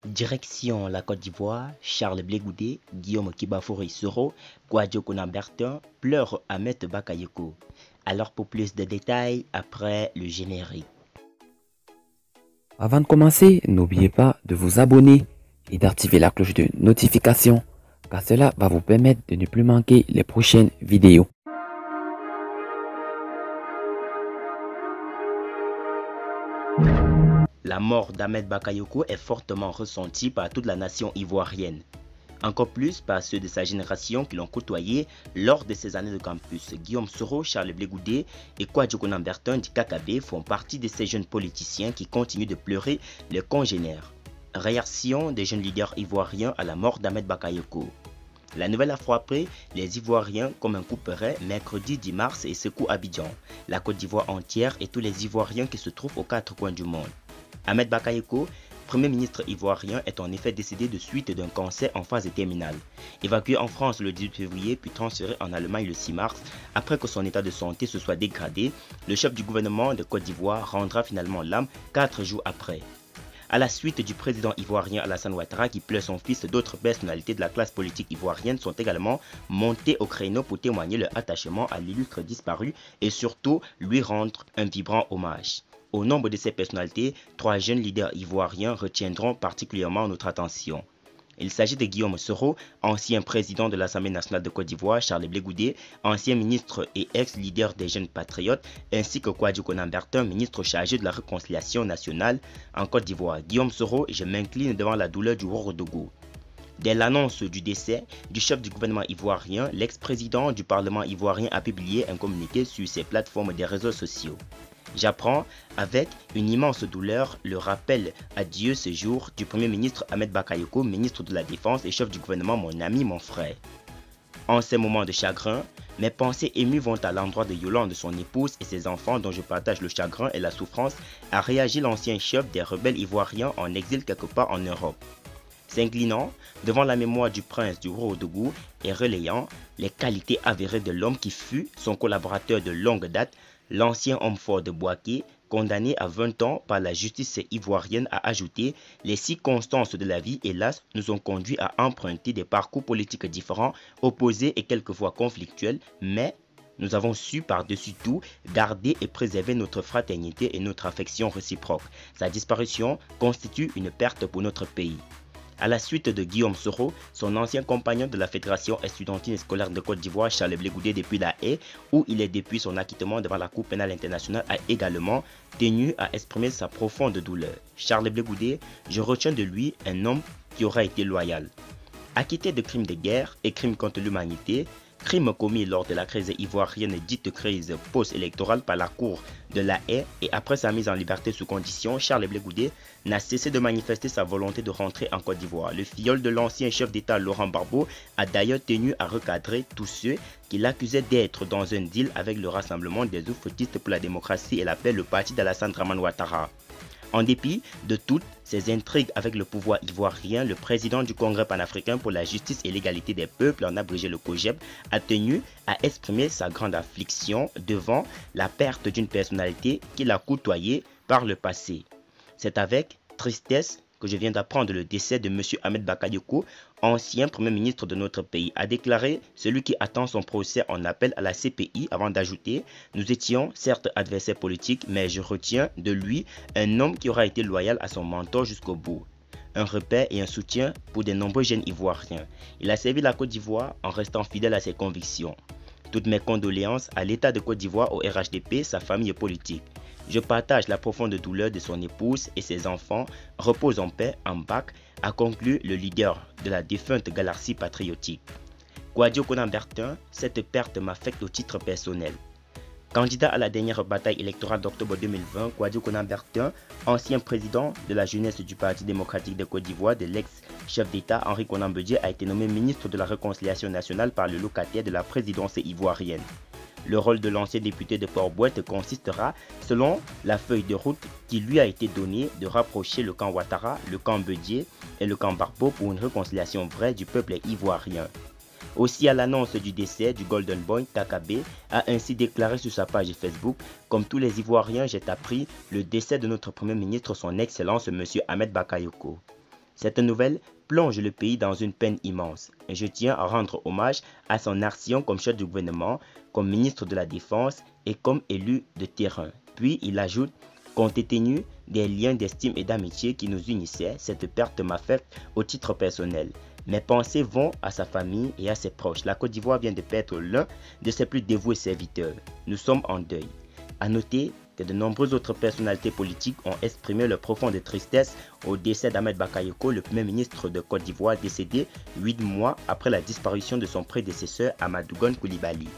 Direction la Côte d'Ivoire, Charles Blé Goudé, Guillaume Kibafouri Soro, Kouadio Bertin pleure Ahmed Bakayoko. Alors pour plus de détails, après le générique. Avant de commencer, n'oubliez pas de vous abonner et d'activer la cloche de notification car cela va vous permettre de ne plus manquer les prochaines vidéos. La mort d'Ahmed Bakayoko est fortement ressentie par toute la nation ivoirienne. Encore plus par ceux de sa génération qui l'ont côtoyé lors de ses années de campus. Guillaume Soro, Charles Blé Goudé et Kouadio Bertin du KKB font partie de ces jeunes politiciens qui continuent de pleurer leurs congénères. Réaction des jeunes leaders ivoiriens à la mort d'Ahmed Bakayoko. La nouvelle a frappé les Ivoiriens comme un coup près mercredi 10 mars et secoue Abidjan, la Côte d'Ivoire entière et tous les Ivoiriens qui se trouvent aux quatre coins du monde. Ahmed Bakayoko, Premier ministre ivoirien, est en effet décédé de suite d'un cancer en phase terminale. Évacué en France le 18 février puis transféré en Allemagne le 6 mars, après que son état de santé se soit dégradé, le chef du gouvernement de Côte d'Ivoire rendra finalement l'âme 4 jours après. À la suite du président ivoirien Alassane Ouattara qui pleure son fils, d'autres personnalités de la classe politique ivoirienne sont également montées au créneau pour témoigner leur attachement à l'illustre disparu et surtout lui rendre un vibrant hommage. Au nombre de ces personnalités, 3 jeunes leaders ivoiriens retiendront particulièrement notre attention. Il s'agit de Guillaume Soro, ancien président de l'Assemblée nationale de Côte d'Ivoire, Charles Blé Goudé, ancien ministre et ex-leader des jeunes patriotes, ainsi que Kouadio Bertin, ministre chargé de la réconciliation nationale en Côte d'Ivoire. Guillaume Soro, je m'incline devant la douleur du Ouagadougou. Dès l'annonce du décès du chef du gouvernement ivoirien, l'ex-président du Parlement ivoirien a publié un communiqué sur ses plateformes des réseaux sociaux. J'apprends avec une immense douleur le rappel à Dieu ce jour du Premier ministre Ahmed Bakayoko, ministre de la Défense et chef du gouvernement, mon ami, mon frère. En ces moments de chagrin, mes pensées émues vont à l'endroit de Yolande, son épouse et ses enfants dont je partage le chagrin et la souffrance, a réagi l'ancien chef des rebelles ivoiriens en exil quelque part en Europe. S'inclinant devant la mémoire du prince du Ouagadougou et relayant les qualités avérées de l'homme qui fut son collaborateur de longue date, l'ancien homme fort de Bouaké, condamné à 20 ans par la justice ivoirienne, a ajouté « Les circonstances de la vie, hélas, nous ont conduit à emprunter des parcours politiques différents, opposés et quelquefois conflictuels, mais nous avons su par-dessus tout garder et préserver notre fraternité et notre affection réciproque. Sa disparition constitue une perte pour notre pays. » À la suite de Guillaume Soro, son ancien compagnon de la Fédération estudiantine et scolaire de Côte d'Ivoire, Charles Blé Goudé depuis La Haye, où il est depuis son acquittement devant la Cour pénale internationale, a également tenu à exprimer sa profonde douleur. Charles Blé Goudé, je retiens de lui un homme qui aura été loyal. Acquitté de crimes de guerre et crimes contre l'humanité, crimes commis lors de la crise ivoirienne dite crise post-électorale par la Cour de La Haye et après sa mise en liberté sous condition, Charles Blé Goudé n'a cessé de manifester sa volonté de rentrer en Côte d'Ivoire. Le filleul de l'ancien chef d'État Laurent Gbagbo a d'ailleurs tenu à recadrer tous ceux qui l'accusaient d'être dans un deal avec le Rassemblement des oufoutistes pour la démocratie et la paix, le parti d'Alassane Dramane Ouattara. En dépit de toutes ces intrigues avec le pouvoir ivoirien, le président du Congrès panafricain pour la justice et l'égalité des peuples, en abrégé le COJEP, a tenu à exprimer sa grande affliction devant la perte d'une personnalité qu'il a côtoyée par le passé. C'est avec tristesse que je viens d'apprendre le décès de M. Ahmed Bakayoko, ancien Premier ministre de notre pays, a déclaré celui qui attend son procès en appel à la CPI avant d'ajouter « Nous étions certes adversaires politiques, mais je retiens de lui un homme qui aura été loyal à son mentor jusqu'au bout. Un repère et un soutien pour de nombreux jeunes Ivoiriens. Il a servi la Côte d'Ivoire en restant fidèle à ses convictions. Toutes mes condoléances à l'État de Côte d'Ivoire, au RHDP, sa famille politique. Je partage la profonde douleur de son épouse et ses enfants. Repose en paix, en bac, a conclu le leader de la défunte galaxie patriotique. Kouadio Bertin, cette perte m'affecte au titre personnel. Candidat à la dernière bataille électorale d'octobre 2020, Kouadio Bertin, ancien président de la jeunesse du Parti démocratique de Côte d'Ivoire de l'ex-chef d'État Henri Konan Bédié, a été nommé ministre de la Réconciliation nationale par le locataire de la présidence ivoirienne. Le rôle de l'ancien député de Port-Bouette consistera, selon la feuille de route qui lui a été donnée, de rapprocher le camp Ouattara, le camp Bédié et le camp Gbagbo pour une réconciliation vraie du peuple ivoirien. Aussi à l'annonce du décès du Golden Boy, KKB a ainsi déclaré sur sa page Facebook « Comme tous les Ivoiriens, j'ai appris le décès de notre Premier ministre, son Excellence M. Ahmed Bakayoko. Cette nouvelle plonge le pays dans une peine immense. Et je tiens à rendre hommage à son action comme chef du gouvernement, comme ministre de la Défense et comme élu de terrain. Puis il ajoute: compte tenu des liens d'estime et d'amitié qui nous unissaient, cette perte m'a fait au titre personnel. Mes pensées vont à sa famille et à ses proches. La Côte d'Ivoire vient de perdre l'un de ses plus dévoués serviteurs. Nous sommes en deuil. À noter que de nombreuses autres personnalités politiques ont exprimé leur profonde tristesse au décès d'Ahmed Bakayoko, le premier ministre de Côte d'Ivoire décédé 8 mois après la disparition de son prédécesseur Amadou Gon Coulibaly.